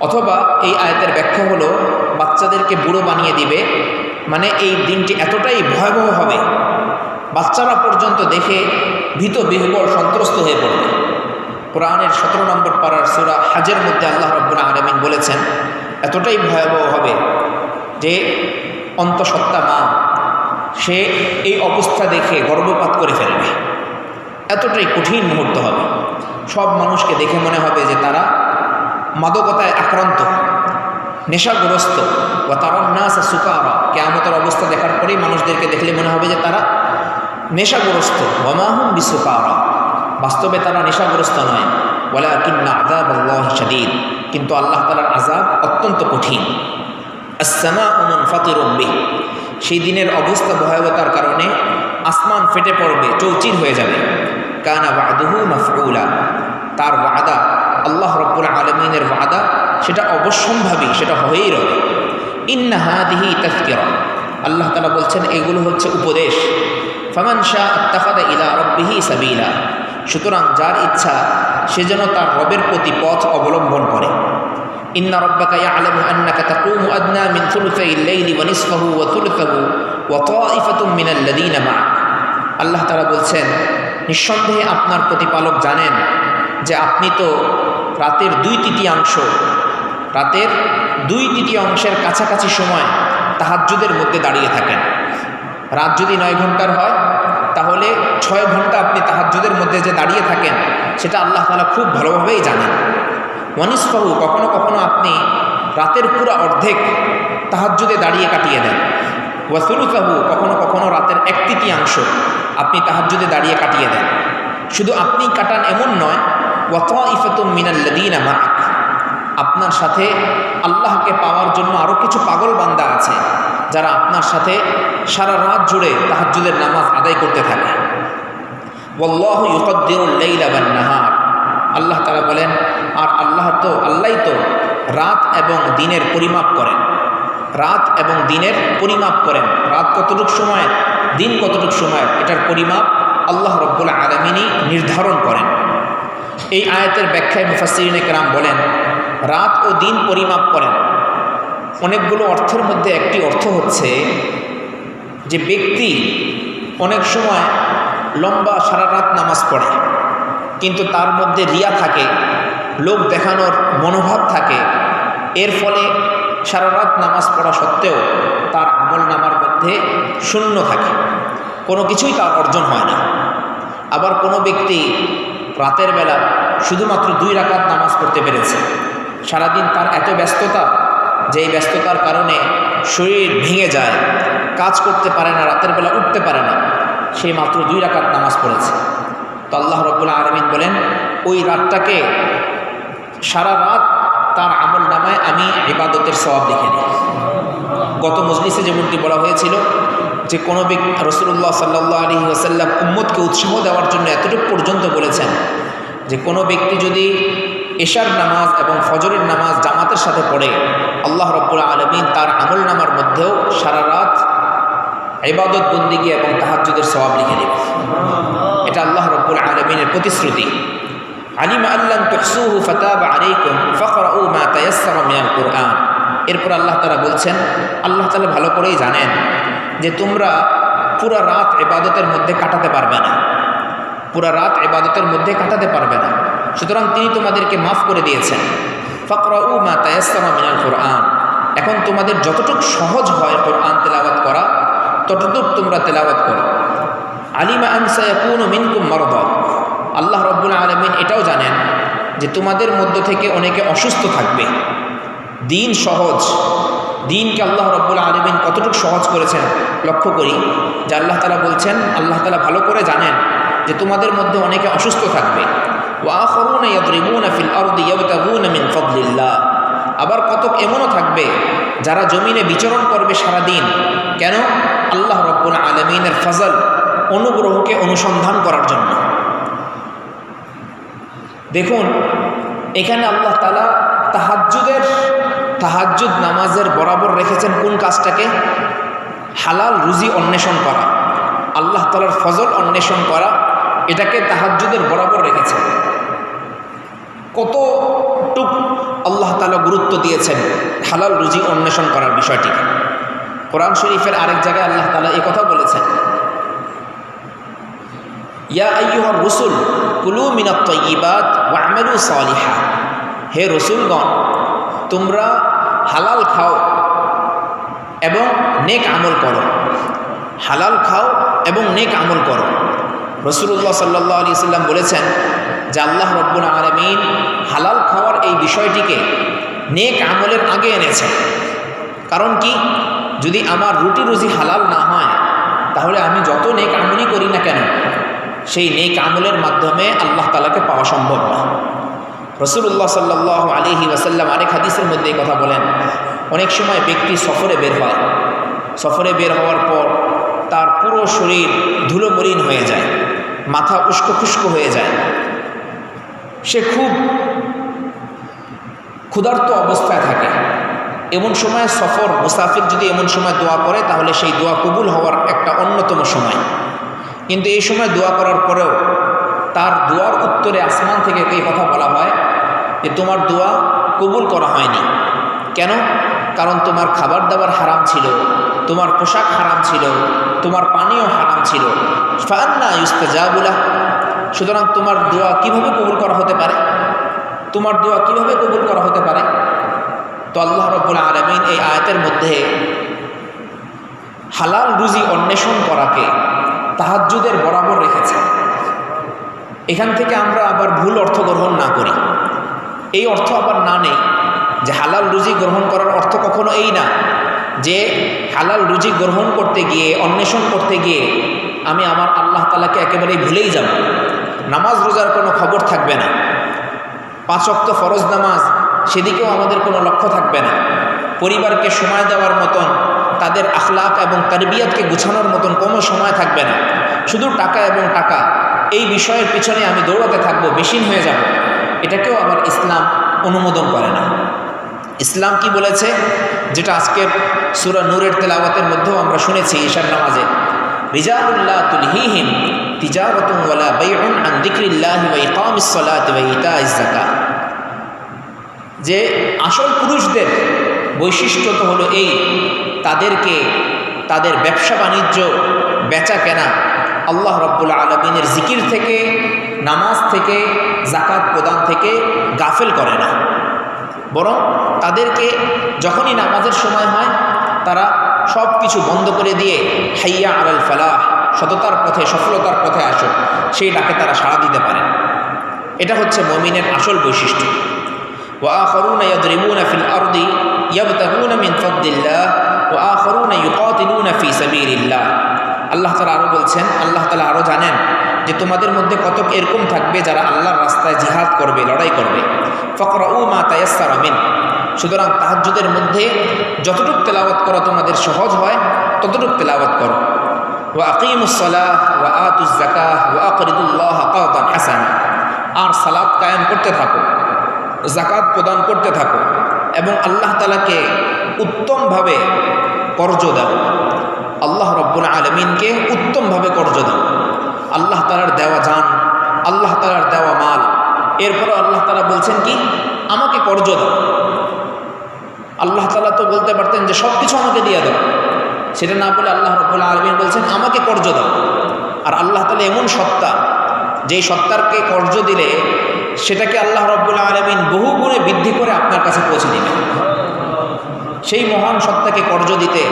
অথবা এই আয়াতের ব্যাখ্যা হলো বাচ্চাদেরকে বুড়ো বানিয়ে দিবে, মানে এই দিনটি এতটাই ভয়াবহ হবে বাচ্চারা পর্যন্ত দেখে ভীত বিহ্বল সন্ত্রস্ত হয়ে পড়বে। কোরআনের 17 নম্বর পারার সূরা হাজের মধ্যে আল্লাহ রাব্বুল আলামিন বলেছেন এতটাই ভয়াবহ হবে যে অন্তঃসত্ত্বা মা সে এই অবস্থা দেখে গর্ভপাত করে ফেলবে। এতটাই কঠিন মুহূর্ত হবে। সব মানুষকে দেখে মনে হবে যে তারা মাদকতায় আক্রান্ত, নেশাগ্রস্ত। বা তারা নাস সুকারা, কিয়ামতের অবস্থা দেখার পরেই মানুষদেরকে দেখলে মনে হবে যে তারা নেশাগ্রস্ত। ওয়ামাহুম বিসুকারা, বাস্তবে তারা নেশাগ্রস্ত নয়। ওয়ালাকিন্না আযাবাল্লাহি শাদীদ, কিন্তু আল্লাহ তাআলার আযাব অত্যন্ত কঠিন। আস-সামাউ মুনফাতিরুম বিহি, সেই দিনের অবস্থা ভয়াবহতার কারণে আসমান ফেটে পড়বে, চৌচির হয়ে যাবে। কানা ওয়াদুহু মাফউলা, তার ওয়াদা, আল্লাহ রাব্বুল আলামিনের ওয়াদা, সেটা অবশ্যম্ভাবী, সেটা হয়েই রবে। ইন্না হাদিহি তাযকিরা, আল্লাহ তাআলা বলছেন এগুলো হচ্ছে উপদেশ। ফামান শাআ আত্তাখাযা ইলা রাব্বিহি সাবিলা, সুতরাং যার ইচ্ছা সে যেন তার রবের প্রতি পথ অবলম্বন করে। ইন্না রাব্বাকা ইয়া'লামু আন্নাকা তাকুমু আদনা মিন থুলুসাইল লাইলি ওয়া নিসফাহু ওয়া থুলুসাহু ওয়া তা'iফাতুম মিনাল্লাযীনা মা'আক, আল্লাহ তাআলা বলছেন নিঃসন্দেহে আপনার প্রতিপালক জানেন যে আপনি তো রাতের 2/3 কাছাকাছি সময় তাহাজ্জুদের মধ্যে দাঁড়িয়ে থাকেন। রাত যদি 9 ঘন্টার হয় তাহলে 6 ঘন্টা আপনি তাহাজ্জুদের মধ্যে যে দাঁড়িয়ে থাকেন সেটা আল্লাহ তাআলা খুব ভালোভাবেই জানেন। ওয়ানিসফাহু, কখনো কখনো আপনি রাতের পুরো অর্ধেক তাহাজ্জুদে দাঁড়িয়ে কাটিয়ে দেন। ওয়া সুলুসাহু, কখনো কখনো রাতের 1/3 আপনি তাহাজ্জুদে দাঁড়িয়ে কাটিয়ে দেন। শুধু আপনি কাটান এমন নয়, ওয়া তা'iফাতুম মিনাল্লাযীনা মা'আক, আপনার সাথে আল্লাহকে পাওয়ার জন্য আরও কিছু পাগল বান্দা আছে যারা আপনার সাথে সারা রাত জুড়ে তাহাজ্জুদের নামাজ আদায় করতে থাকে। ওয়াল্লাহু ইউকদ্দিরুল লাইলা ওয়ান নাহার, আল্লাহ তাআলা বলেন আর আল্লাহই তো রাত এবং দিনের পরিমাপ করেন। রাত এবং দিনের পরিমাপ করেন। রাত কতটুক সময়, দিন কতটুক সময়, এটার পরিমাপ আল্লাহ রাব্বুল আলামিনই নির্ধারণ করেন। এই আয়াতের ব্যাখ্যায় মুফাসসিরিনে কেরাম বলেন রাত ও দিন পরিমাপ করেন। অনেকগুলো অর্থের মধ্যে একটি অর্থ হচ্ছে যে ব্যক্তি অনেক সময় লম্বা সারা রাত নামাজ পড়ে, কিন্তু তার মধ্যে রিয়া থাকে, লোক দেখানোর মনোভাব থাকে। এর ফলে সারা রাত নামাজ পড়া সত্ত্বেও তার আমল নামার মধ্যে শূন্য থাকে, কোনো কিছুই তার অর্জন হয় না। আবার কোনো ব্যক্তি রাতের বেলা শুধুমাত্র 2 রাকাত নামাজ পড়তে পেরেছে। সারাদিন তার এত ব্যস্ততা যে এই ব্যস্ততার কারণে শরীর ভেঙে যায়, কাজ করতে পারে না, রাতের বেলা উঠতে পারে না, সে মাত্র 2 রাকাত নামাজ পড়েছে। তো আল্লাহ রাব্বুল আলামিন বলেন ওই রাতটাকে, সারা রাত তার আমল নামায় আমি ইবাদতের সওয়াব লিখে দিই। গত মজলিসে যেমনটি বলা হয়েছিল যে কোনো ব্যক্তি, রাসূলুল্লাহ সাল্লাল্লাহু আলাইহি ওয়াসাল্লাম উম্মতকে উৎসাহ দেওয়ার জন্য এতটুকু পর্যন্ত বলেছেন যে কোনো ব্যক্তি যদি এশার নামাজ এবং ফজরের নামাজ জামাতের সাথে পড়ে, আল্লাহ রাব্বুল আলামিন তার আমল নামার মধ্যেও সারা রাত ইবাদত বন্দেগী এবং তাহাজ্জুদের সওয়াব লিখে দেবেন। এটা আল্লাহ রাব্বুল আলামিনের প্রতিশ্রুতি। আলিমা আল্লাম তুহসুহু ফাতাবা আলাইকুম ফাকরাউ মা তায়াসসারা মিনাল কুরআন। এরপর আল্লাহ তাআলা বলছেন, আল্লাহ তাআলা ভালো করেই জানেন যে তোমরা পুরা রাত ইবাদতের মধ্যে কাটাতে পারবে না, পুরা রাত ইবাদতের মধ্যে কাটাতে পারবে না, সুতরাং তিনি তোমাদেরকে মাফ করে দিয়েছেন। ফাকরাউ মা তায়াসসারা মিনাল কুরআন, এখন তোমাদের যতটুকু সহজ হয় কোরআন তেলাওয়াত করা ততটুকু তোমরা তেলাওয়াত করো। আলিমা আন সায়াকুনু মিনকুম মারদা, আল্লাহ রাব্বুল আলামিন এটাও জানেন যে তোমাদের মধ্য থেকে অনেকে অসুস্থ থাকবে। দিন সহজ, দিনকে আল্লাহ রাব্বুল আলামিন কতটুকু সহজ করেছেন লক্ষ্য করি যে আল্লাহ তাআলা বলছেন, আল্লাহ তাআলা ভালো করে জানেন যে তোমাদের মধ্যে অনেকে অসুস্থ থাকবে। ওয়া আখারুনা ইয়াদরিবুনা ফিল আরদি ইয়াবতাগুনা মিন ফাদলিল্লাহ, আবার কতক এমনও থাকবে যারা জমিনে বিচরণ করবে সারাদিন। কেন? আল্লাহ রাব্বুল আলামিনের ফজল, অনুগ্রহকে অনুসন্ধান করার জন্য। দেখুন এখানে আল্লাহ তাআলা তাহাজ্জুদ নামাজের বরাবর রেখেছেন কোন কাজটাকে? হালাল রুজি অন্বেষণ করা, আল্লাহ তাআলার ফজল অন্বেষণ করা, এটাকে তাহাজ্জুদের বরাবর রেখেছেন। কতটুক আল্লাহ তাআলা গুরুত্ব দিয়েছেন হালাল রুজি অন্বেষণ করার বিষয়টিকে। কোরআন শরীফের আরেক জায়গায় আল্লাহ তাআলা এই কথা বলেছেন, ইয়া আইয়ুহার রুসুল কুলু মিনাত তাইয়্যিবাত ওয়া'মালু সালিহা, হে রসুলগণ তোমরা হালাল খাও এবং নেক আমল করো। হালাল খাও এবং নেক আমল করো। রাসূলুল্লাহ সাল্লাল্লাহু আলাইহি সাল্লাম বলেছেন যে আল্লাহ রাব্বুল আলামিন হালাল খাওয়ার এই বিষয়টিকে নেক আমলের আগে এনেছেন। কারণ কি, যদি আমার রুটি রুজি হালাল না হয় তাহলে আমি যত নেক আমলই করি না কেন সেই নেক আমলের মাধ্যমে আল্লাহ তাআলাকে পাওয়া সম্ভব না। রাসূলুল্লাহ সাল্লাল্লাহু আলাইহি ওয়াসাল্লাম আরেক হাদিসের মধ্যে এই কথা বলেন, অনেক সময় ব্যক্তি সফরে বের হয়, সফরে বের হওয়ার পর তার পুরো শরীর ধুলো মলিন হয়ে যায়, মাথা উস্কো খুস্কো হয়ে যায়, সে খুব ক্ষুধার্ত অবস্থায় থাকে। এমন সময় সফর মুসাফির যদি এমন সময় দোয়া করে তাহলে সেই দোয়া কবুল হওয়ার একটা অন্যতম সময়। কিন্তু এই সময় দোয়া করার পরেও তার দোয়ার উত্তরে আসমান থেকে এই কথা বলা হয় যে তোমার দোয়া কবুল করা হয়নি। কেন? কারণ তোমার খাবার দাবার হারাম ছিল, তোমার পোশাক হারাম ছিল, তোমার পানীয় হারাম ছিল। ফাআন্না ইউস্তাজাবু লাহ, সুতরাং তোমার দোয়া কিভাবে কবুল করা হতে পারে? তোমার দোয়া কিভাবে কবুল করা হতে পারে? তো আল্লাহ রাব্বুল আলামিন এই আয়াতের মধ্যে হালাল রুজি অন্বেষণ করাকে তাহাজ্জুদের বরাবর রেখেছে। এখান থেকে আমরা আবার ভুল অর্থ গ্রহণ না করি, এই অর্থ আবার না নেই যে হালাল রুজি গ্রহণ করার অর্থ কখনো এই না যে হালাল রুজি গ্রহণ করতে গিয়ে অন্বেষণ করতে গিয়ে আমি আমার আল্লাহ তাআলাকে একেবারেই ভুলেই যাব, নামাজ রোজার কোনো খবর থাকবে না, 5 ওয়াক্ত ফরজ নামাজ সেদিকেও আমাদের কোনো লক্ষ্য থাকবে না, পরিবারকে সময় দেওয়ার মতন তাদের আখলাক এবং তারবিয়াতকে গুছানোর মতন কোনো সময় থাকবে না, শুধু টাকা এবং টাকা, এই বিষয়ের পিছনে আমি দৌড়াতে থাকবো, বেশিন হয়ে যাব। এটাকেও আবার ইসলাম অনুমোদন করে না। ইসলাম কি বলেছে, যেটা আজকের সূরা নূরের তেলাওয়াতের মধ্যেও আমরা শুনেছি ঈশার নামাজে, রিজালুল্লাহ তুলহিহিম তিজারাতুন ওয়ালা বাইউন আন যিকরিল্লাহি ওয়া ইকামিস সালাতি ওয়া ইতাইজ যাকাত, যে আসল পুরুষদের বৈশিষ্ট্য তো হলো এই, তাদেরকে তাদের ব্যবসা বাণিজ্য বেচা কেনা আল্লাহ রাব্বুল আলামিনের জিকির থেকে, নামাজ থেকে, যাকাত প্রদান থেকে গাফেল করে না, বরং তাদেরকে যখনই নামাজের সময় হয় তারা সব কিছু বন্ধ করে দিয়ে হাইয়া আলাল ফালাহ, সততার পথে, সফলতার পথে আসো, সেই ডাকে তারা সাড়া দিতে পারে। এটা হচ্ছে মুমিনের আসল বৈশিষ্ট্য। وآخرون يضربون في الأرض يبتغون من فضل الله وآخرون يقاتلون في سبيل الله। আল্লাহ তাআলা আরও বলছেন, আল্লাহ তাআলা আরও জানেন যে তোমাদের মধ্যে কত এরকম থাকবে যারা আল্লাহর রাস্তায় জিহাদ করবে, লড়াই করবে। ফাকরাউ মা তায়াসসারা মিন, সুতরাং তাহাজ্জুদের মধ্যে যতটুকু তেলাওয়াত করা তোমাদের সহজ হয় ততটুকু তেলাওয়াত করো। ওয়া আকিমুস সালাহ ওয়া আতুজ যাকাহ ওয়া আকরিদুল্লাহ কারদান হাসানা, আর সালাত কায়েম করতে থাকো, যাকাত প্রদান করতে থাকো এবং আল্লাহ তাআলাকে উত্তমভাবে কর্জ দাও, আল্লাহ রাব্বুল আলামিনকে উত্তমভাবে কর্জ দাও। আল্লাহ তাআলার দেওয়া জান, আল্লাহ তাআলার দেওয়া মাল, এরপরে আল্লাহ তাআলা বলছেন কি, আমাকে কর্জ দাও। আল্লাহ তাআলা তো বলতে পারতেন যে সব কিছু আমাকে দিয়ে দাও, সেটা না বলে আল্লাহ রাব্বুল আলামিন বলছেন আমাকে কর্জ দাও। আর আল্লাহ তাআলা এমন সত্তা, যেই সত্তারকে কর্জ দিলে সেটাকে আল্লাহ রাব্বুল আলামিন বহু গুণে বৃদ্ধি করে আপনার কাছে পৌঁছে দেবে। সেই মহান সত্তাকে কর্জ দিতে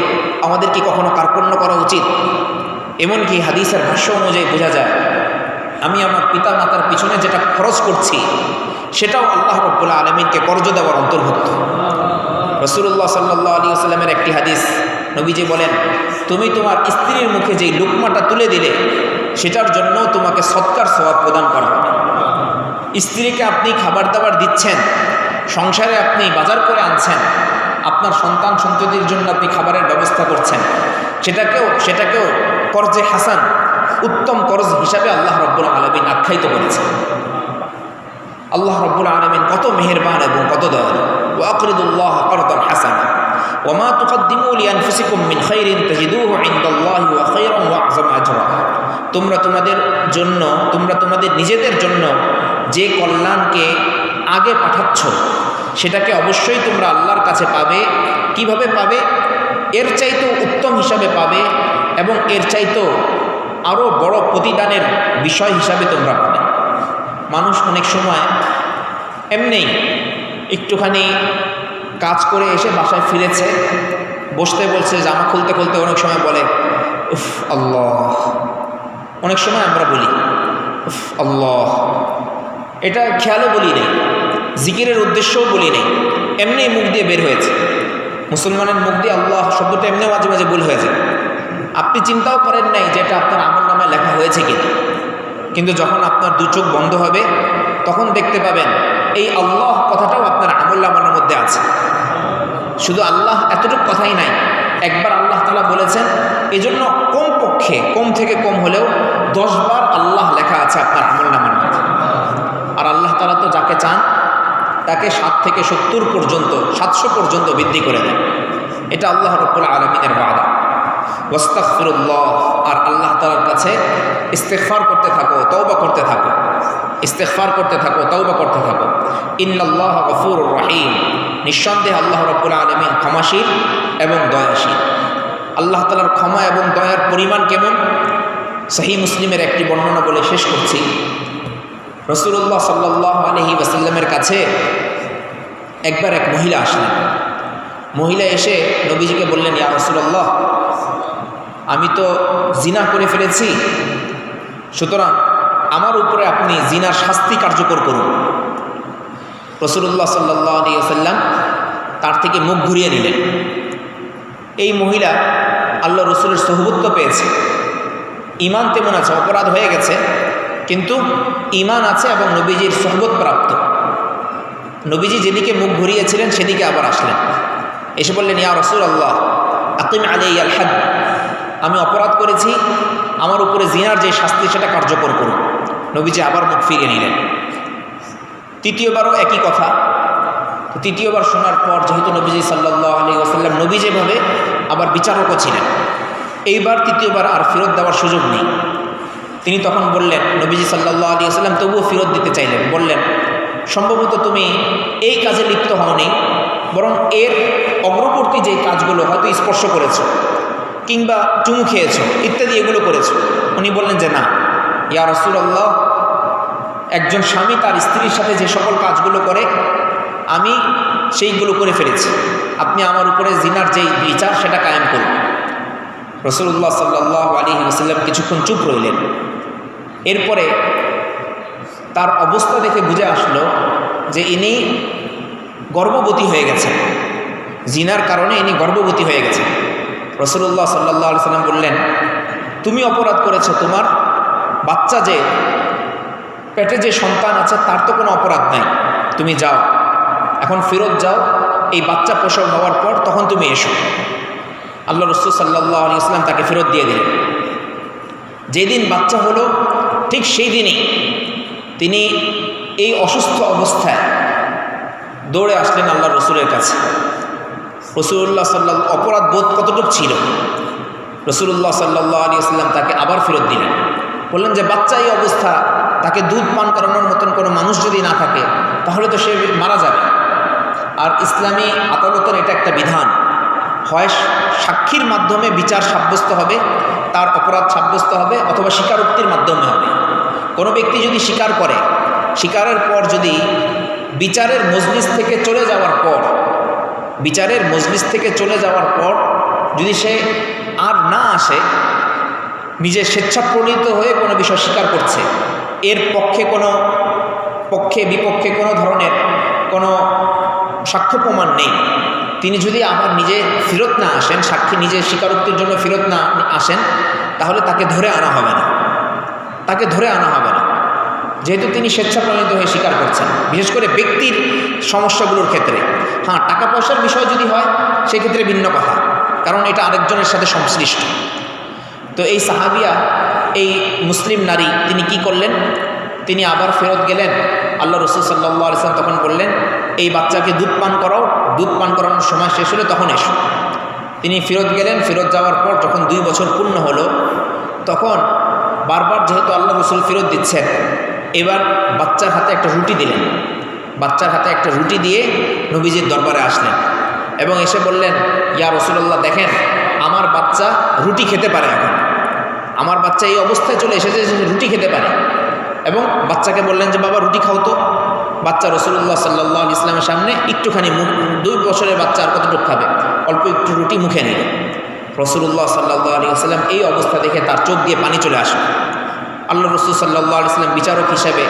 আমাদের কি কখনো কার্পণ্য করা উচিত? এমনকি হাদিসের ভাষ্য অনুযায়ী বোঝা যায় আমি আমার পিতা মাতার পিছনে যেটা খরচ করছি সেটাও আল্লাহ রাব্বুল আলামিনকে কর্জ দেওয়ার অন্তর্ভুক্ত। রাসূলুল্লাহ সাল্লাল্লাহু আলাইহি ওয়াসাল্লামের একটি হাদিস, নবীজি বলেন, তুমি তোমার স্ত্রীর মুখে যেই লুকমাটা তুলে দিলে সেটার জন্য তোমাকে সৎকার সওয়াব প্রদান করা হবে। স্ত্রীকে আপনি খাবার দাবার দিচ্ছেন, সংসারে আপনি বাজার করে আনছেন, আপনার সন্তান সন্ততির জন্য আপনি খাবারের ব্যবস্থা করছেন, সেটাকেও কর্জে হাসান, উত্তম কর্জ হিসাবে আল্লাহ রাব্বুল আলামিন আখ্যায়িত করেছেন। আল্লাহ রাব্বুল আলামিন কত মেহেরবান এবং কত দয়ালু। ওয়া আকরিদুল্লাহ কারদান হাসানা ওয়া মা তুকদ্দিমু লিআনফুসিকুম মিন খাইরিন তাজিদুহু ইনদাল্লাহি ওয়া খায়রান ওয়া আযম আজরা, তোমরা তোমাদের নিজেদের জন্য যে কল্যাণকে আগে পাঠাচ্ছ সেটাকে অবশ্যই তোমরা আল্লাহর কাছে পাবে। কিভাবে পাবে? এর চাইতেও উত্তম হিসাবে পাবে এবং এর চাইতেও আরও বড় প্রতিদানের বিষয় হিসাবে তোমরা পাবে। মানুষ অনেক সময় এমনি একটুখানি কাজ করে এসে বাসায় ফিরেছে, বসতে বলছে, জামা খুলতে খুলতে অনেক সময় বলে উফ আল্লাহ। অনেক সময় আমরা বলি উফ আল্লাহ, এটা খেয়ালও বলি নেই, জিকিরের উদ্দেশ্যও বলি নেই, এমনি মুখ দিয়ে বের হয়েছে। মুসলমানের মুখ দিয়ে আল্লাহ শব্দটা এমনিও মাঝে মাঝে ভুল হয়ে যায়। আপনি চিন্তাও করেন নাই যে এটা আপনার আমল নামায় লেখা হয়েছে কিনা, কিন্তু যখন আপনার দু চোখ বন্ধ হবে তখন দেখতে পাবেন এই আল্লাহ কথাটাও আপনার আমল নামার মধ্যে আছে। শুধু আল্লাহ এতটুকু কথাই নাই, একবার আল্লাহ তাআলা বলেছেন, এজন্য কমপক্ষে কম থেকে কম হলেও 10 বার আল্লাহ লেখা আছে আপনার আমল নামার মধ্যে। আর আল্লাহ তাআলা তো যাকে চান তাকে 7 থেকে 70 পর্যন্ত 700 পর্যন্ত বৃদ্ধি করে দেন। এটা আল্লাহ রাব্বুল আলামিনের ওয়াদা। ওয়াস্তাগফিরুল্লাহ, আর আল্লাহ তাআলার কাছে ইস্তিগফার করতে থাকো, তওবা করতে থাকো, ইস্তিগফার করতে থাকো, তওবা করতে থাকো। ইন্নাল্লাহা গফুরুর রহিম, নিঃসন্দেহে আল্লাহ রাব্বুল আলামিন ক্ষমাশীল এবং দয়াশীল। আল্লাহ তাআলার ক্ষমা এবং দয়ার পরিমাণ কেমন? সহিহ মুসলিমের একটি বর্ণনা বলে শেষ করছি। রাসূলুল্লাহ সাল্লাল্লাহু আলাইহি ওয়াসাল্লামের কাছে একবার এক মহিলা আসলেন। মহিলা এসে নবীজিকে বললেন, ইয়া রাসূলুল্লাহ, আমি তো জিনা করে ফেলেছি, সুতরাং আমার উপরে আপনি জিনার শাস্তি কার্যকর করুন। রাসূলুল্লাহ সাল্লাল্লাহু আলাইহি ওয়াসাল্লাম তার থেকে মুখ ঘুরিয়ে নিলেন। এই মহিলা আল্লাহ রসুলের সোহবত পেয়েছে, ঈমান তেমন আছে, অপরাধ হয়ে গেছে কিন্তু ঈমান আছে এবং নবীজির সোহবত প্রাপ্ত। নবীজি যেদিকে মুখ ঘুরিয়েছিলেন সেদিকে আবার আসলেন, এসে বললেন, ইয়া রাসূলুল্লাহ আকিম আলাইয়াল হাদ, আমি অপরাধ করেছি, আমার উপরে জিনার যে শাস্তি সেটা কার্যকর করুন। নবীজি আবার মুখ ফিরিয়ে নিলেন। তৃতীয়বারও একই কথা। তৃতীয়বার শোনার পর যেহেতু নবীজি সাল্লাল্লাহু আলাইহি ওয়াসাল্লাম নবী যেভাবে আবার বিচারকও ছিলেন, এইবার তৃতীয়বার আর ফেরত দেওয়ার সুযোগ নেই। তিনি তখন বললেন, নবীজি সাল্লাল্লাহু আলাইহি ওয়াসাল্লাম তবুও ফেরত দিতে চাইলেন, বললেন, সম্ভবত তুমি এই কাজে লিপ্ত হওনি, বরং এর অগ্রবর্তী যে কাজগুলো হয়তো স্পর্শ করেছ কিংবা চুমু খেয়েছ ইত্যাদি এগুলো করেছ। উনি বললেন যে না, ইয়া রাসূলুল্লাহ, একজন স্বামী তার স্ত্রীর সাথে যে সকল কাজগুলো করে আমি সেইগুলো করে ফেলেছি, আপনি আমার উপরে জিনার যেই বিচার সেটা কায়েম করুন। রাসূলুল্লাহ সাল্লাল্লাহু আলাইহি ওয়াসাল্লাম কিছুক্ষণ চুপ রইলেন। এরপরে তার অবস্থা দেখে বুঝে আসলো যে ইনি গর্ভবতী হয়ে গেছেন, জিনার কারণে ইনি গর্ভবতী হয়ে গেছেন। রাসূলুল্লাহ সাল্লাল্লাহু আলাইহি ওয়াসাল্লাম বললেন, তুমি অপরাধ করেছো, তোমার বাচ্চা যে পেটে যে সন্তান আছে তার তো কোনো অপরাধ নাই, তুমি যাও, এখন ফেরত যাও, এই বাচ্চা প্রসব হওয়ার পর তখন তুমি এসো। আল্লাহ রাসূল সাল্লাল্লাহু আলাইহি ওয়াসাল্লাম তাকে ফেরত দিয়ে দিলেন। যেদিন বাচ্চা হলো ঠিক সেই দিনই তিনি এই অসুস্থ অবস্থায় দৌড়ে আসলেন আল্লাহ রসুলের কাছে। রাসূলুল্লাহ সাল্লাল্লাহু অপরাধ বোধ কতটুকু ছিল, রাসূলুল্লাহ সাল্লাল্লাহু আলাইহি ওয়াসাল্লাম তাকে আবার ফেরত দিলেন। বললেন যে বাচ্চা এই অবস্থা, তাকে দুধ পান করানোর মতন কোনো মানুষ যদি না থাকে তাহলে তো সে মারা যাবে। আর ইসলামী আদালতের এটা একটা বিধান, হয় সাক্ষীর মাধ্যমে বিচার সাব্যস্ত হবে, তার অপরাধ সাব্যস্ত হবে, অথবা স্বীকারোক্তির মাধ্যমে হবে। কোনো ব্যক্তি যদি স্বীকার করে, স্বীকারের পর যদি বিচারের মজলিস থেকে চলে যাওয়ার পর যদি সে আর না আসে, নিজে স্বেচ্ছাপ্রণীত হয়ে কোনো বিষয় স্বীকার করছে, এর পক্ষে বিপক্ষে কোনো ধরনের কোনো সাক্ষ্য প্রমাণ নেই, তিনি যদি আবার নিজে ফেরত না আসেন, সাক্ষী নিজে স্বীকারোক্তির জন্য ফেরত না আসেন, তাহলে তাকে ধরে আনা হবে না, যেহেতু তিনি স্বেচ্ছাপ্রণীত হয়ে স্বীকার করছেন। বিশেষ করে ব্যক্তির সমস্যাগুলোর ক্ষেত্রে, হ্যাঁ টাকা পয়সার বিষয় যদি হয় সেক্ষেত্রে ভিন্ন কথা, কারণ এটা আরেকজনের সাথে সংশ্লিষ্ট। তো এই সাহাবিয়া, এই মুসলিম নারী, তিনি কি করলেন, তিনি আবার ফেরত গেলেন। আল্লাহ রাসূল সাল্লাল্লাহু আলাইহি ওয়াসাল্লাম তখন বললেন, এই বাচ্চাকে দুধ পান করাও, দুধ পান করানোর সময় শেষ হলে তখন এসো। তিনি ফেরত গেলেন। ফেরত যাওয়ার পর যখন 2 বছর পূর্ণ হলো, তখন বারবার যেহেতু আল্লাহ রাসূল ফেরত দিচ্ছেন, এবার বাচ্চার হাতে একটা রুটি দিলেন। বাচ্চার হাতে একটা রুটি দিয়ে নবীজির দরবারে আসলেন এবং এসে বললেন, ইয়া রাসূলুল্লাহ, দেখেন আমার বাচ্চা রুটি খেতে পারে, এখন আমার বাচ্চা এই অবস্থায় চলে এসেছে যে রুটি খেতে পারে। এবং বাচ্চাকে বললেন যে বাবা রুটি খাও তো। বাচ্চা রাসূলুল্লাহ সাল্লাল্লাহু আলাইহি ওয়াসাল্লামের সামনে একটুখানি 2 বছরের বাচ্চা আর কতটুকু খাবে, অল্প একটু রুটি মুখে নিল। রসুল্লাহ সাল্লাহ আলী আসাল্লাম এই অবস্থা দেখে তার চোখ দিয়ে পানি চলে আসে। আল্লাহ রসুল সাল্লাহ আলি সাল্লাম বিচারক হিসেবে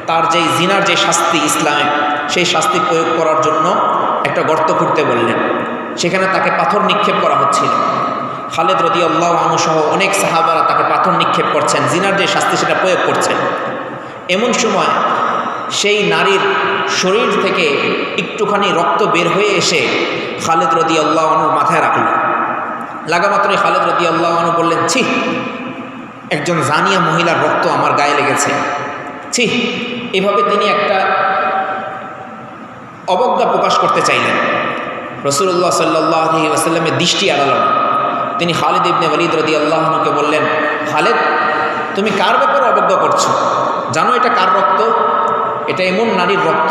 তার যেই জিনার যে শাস্তি ইসলামে, সেই শাস্তি প্রয়োগ করার জন্য একটা গর্ত খুঁড়তে বললেন। সেখানে তাকে পাথর নিক্ষেপ করা হচ্ছিল। খালেদ রাদিয়াল্লাহু আনহু সহ অনেক সাহাবারা তাকে পাথর নিক্ষেপ করছেন, জিনার যে শাস্তি সেটা প্রয়োগ করছেন। এমন সময় সেই নারীর শরীর থেকে একটুখানি রক্ত বের হয়ে এসে খালেদ রাদিয়াল্লাহু আনহুর মাথায় রাখল। লাগামাত্রই খালেদ রাদিয়াল্লাহু আনহু বললেন, ছি, একজন জানিয়া মহিলার রক্ত আমার গায়ে লেগেছে, ছি। এভাবে তিনি একটা অবজ্ঞা প্রকাশ করতে চাইলেন। রাসূলুল্লাহ সাল্লাল্লাহু আলাইহি ওয়াসাল্লামের দৃষ্টি এড়ালেন। তিনি খালিদ ইবনে ওয়ালিদ রাদিয়াল্লাহু আনহুকে বললেন, খালেদ, তুমি কার ব্যাপারে অবজ্ঞা করছো? জানো এটা কার রক্ত? এটা এমন নারীর রক্ত,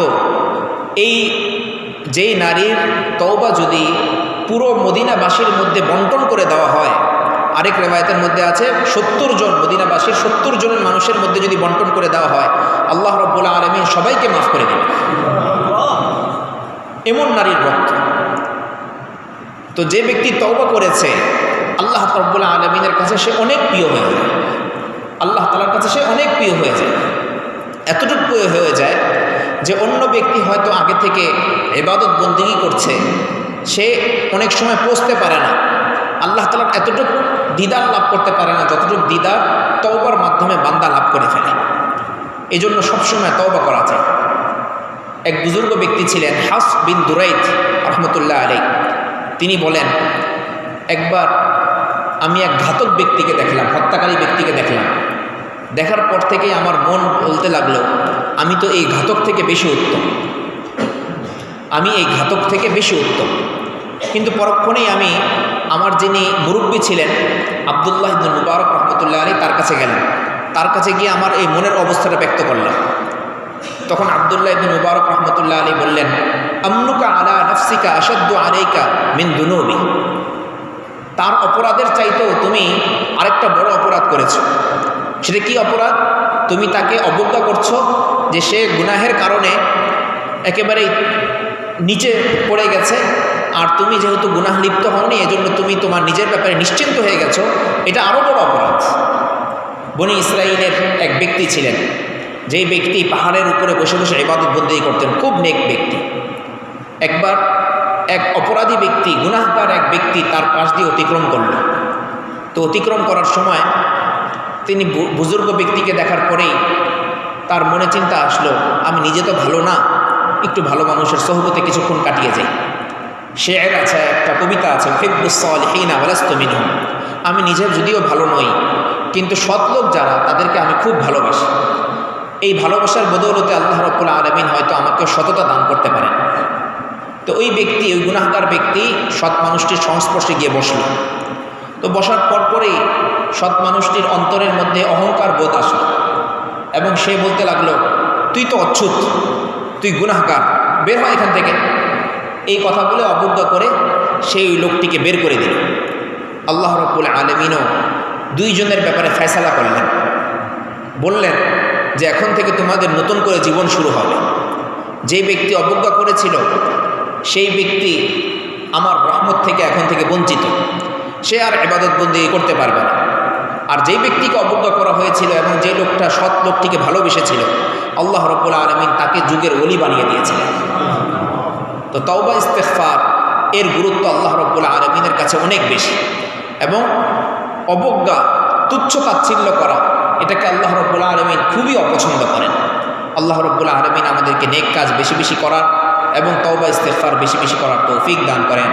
এই যেই নারীর তওবা যদি পুরো মদিনাবাসীর মধ্যে বন্টন করে দেওয়া হয়, আরেক রেওয়ায়েতের মধ্যে আছে 70 জন মদিনাবাসীর 70 জনের মানুষের মধ্যে যদি বন্টন করে দেওয়া হয়, আল্লাহ রাব্বুল আলামিন সবাইকে মাফ করে দেবেন। এমন নারীর রক্ত। তো যে ব্যক্তি তওবা করেছে, আল্লাহ রাব্বুল আলামিনের কাছে সে অনেক প্রিয় হয়ে যায়। আল্লাহ তাআলার কাছে সে অনেক প্রিয় হয়ে যায়। এতটুকু প্রিয় হয়ে যায় যে অন্য ব্যক্তি হয়তো আগে থেকে ইবাদত বন্দেগী করছে, সে অনেক সময় পৌঁছতে পারে না, আল্লাহ তাআলার এতটুকু দিদার লাভ করতে পারে না যতটুকু দিদার তওবার মাধ্যমে বান্দা লাভ করে ফেলে। এই জন্য সবসময় তওবা করা যায়। এক বুজুর্গ ব্যক্তি ছিলেন হাফস বিন দুরাইদ রহমতুল্লাহ আলাইহি। তিনি বলেন, একবার আমি এক ঘাতক ব্যক্তিকে দেখলাম, হত্যাকারী ব্যক্তিকে দেখলাম। দেখার পর থেকেই আমার মন বলতে লাগলো, আমি তো এই ঘাতক থেকে বেশি উত্তম, আমি এই ঘাতক থেকে বেশি উত্তম। কিন্তু পরক্ষণেই আমি আমার যিনি মুরব্বী ছিলেন আব্দুল্লাহ ইবনে মুবারক রহমতুল্লাহ আলাইহি, তার কাছে গেলাম। তার কাছে গিয়ে আমার এই মনের অবস্থাটা ব্যক্ত করলাম। তখন আব্দুল্লাহ ইবনে মুবারক রহমতুল্লাহ আলাইহি বললেন, আমনুকা আলা নাফসিকা আশাদ্দু আলাইকা মিন দুনুবি। তার অপরাধের চাইতেও তুমি আরেকটা বড় অপরাধ করেছো। সেটা কি অপরাধ? তুমি তাকে অবজ্ঞা করছো, যে সে গুনাহের কারণে একেবারেই নিচে পড়ে গেছে, আর তুমি যেহেতু গুনাহ লিপ্ত হওনি, এজন্য তুমি তোমার নিজের ব্যাপারে নিশ্চিন্ত হয়ে গেছো। এটা আরও বড় অপরাধ। বনি ইসরাইলের এক ব্যক্তি ছিলেন, যেই ব্যক্তি পাহাড়ের উপরে বসে বসে ইবাদত বন্দেগী করতেন, খুব নেক ব্যক্তি। একবার এক অপরাধী ব্যক্তি, গুনাহগার এক ব্যক্তি তার পাশ দিয়ে অতিক্রম করল। তো অতিক্রম করার সময় তিনি বুজুর্গ ব্যক্তিকে দেখার পরেই তার মনে চিন্তা আসলো, আমি নিজে তো ভালো না, একটু ভালো মানুষের সোহবতে কিছুক্ষণ কাটিয়ে যাই। শের আছে, একটা কবিতা আছে, হিব্বুস সালিহিনা ওয়ালাস্তু মিনহুম। আমি নিজে যদিও ভালো নই, কিন্তু সৎলোক যারা, তাদেরকে আমি খুব ভালোবাসি। এই ভালোবাসার বদৌলতে আল্লাহ রাব্বুল আলামিন হয়তো আমাকে সততা দান করতে পারেন। তো ওই ব্যক্তি, ওই গুনাহগার ব্যক্তি সৎ মানুষটির সংস্পর্শে গিয়ে বসল। তো বসার পরপরেই সৎ মানুষটির অন্তরের মধ্যে অহংকার বোধ আসলো এবং সে বলতে লাগলো, তুই তো অচ্ছুত, তুই গুনাহগার, বের হয় এখান থেকে। এই কথা বলে অবজ্ঞা করে সেই লোকটিকে বের করে দিল। আল্লাহ রাব্বুল আলামিনও দুইজনের ব্যাপারে ফয়সালা করলেন, বললেন যে এখন থেকে তোমাদের নতুন করে জীবন শুরু হবে। যেই ব্যক্তি অবজ্ঞা করেছিল সেই ব্যক্তি আমার রহমত থেকে এখন থেকে বঞ্চিত, সে আর ইবাদত বন্দেগী করতে পারবে না। আর যেই ব্যক্তিকে অবজ্ঞা করা হয়েছিল এবং যে লোকটা সৎ লোকটিকে ভালোবেসেছিল, আল্লাহ রাব্বুল আলামিন তাকে যুগের ওলি বানিয়ে দিয়েছিলেন। তো তওবা ইস্তেগফার এর গুরুত্ব আল্লাহ রাব্বুল আলামিনের কাছে অনেক বেশি, এবং অবজ্ঞা, তুচ্ছ তাচ্ছিল্য করা, এটাকে আল্লাহ রাব্বুল আলামিন খুবই অপছন্দ করেন। আল্লাহ রাব্বুল আলামিন আমাদেরকে নেক কাজ বেশি বেশি করার এবং তওবা ইস্তেগফার বেশি বেশি করার তৌফিক দান করেন।